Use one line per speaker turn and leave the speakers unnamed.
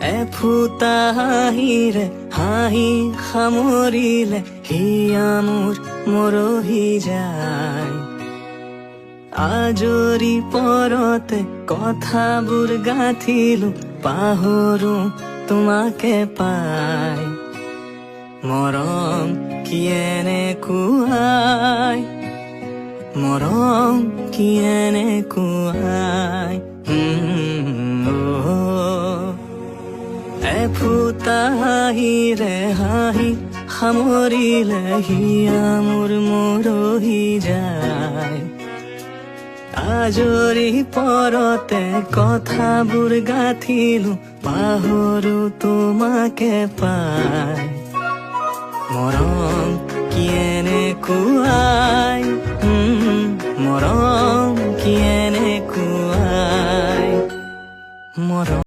এফুটা হাঁহিৰে হাঁহি সামৰিলে হিয়া মোৰ মৰহি যায়। আজৰি পৰতে কথাবোৰ গাঁঠিলো পাহৰো তোমাকে পাই। মৰম কি এনেকুৱাই, মৰম কি এনেকুৱাই। এফুটা হাঁহিৰে হাঁহি সামৰিলে হিয়া মোৰ মৰহি যায়। আজৰি পৰতে কথাবোৰ গাঁঠিলো পাহৰো তোমাকে পাই। মৰম কি এনেকুৱাই, মৰম কি এনেকুৱাই, মৰম।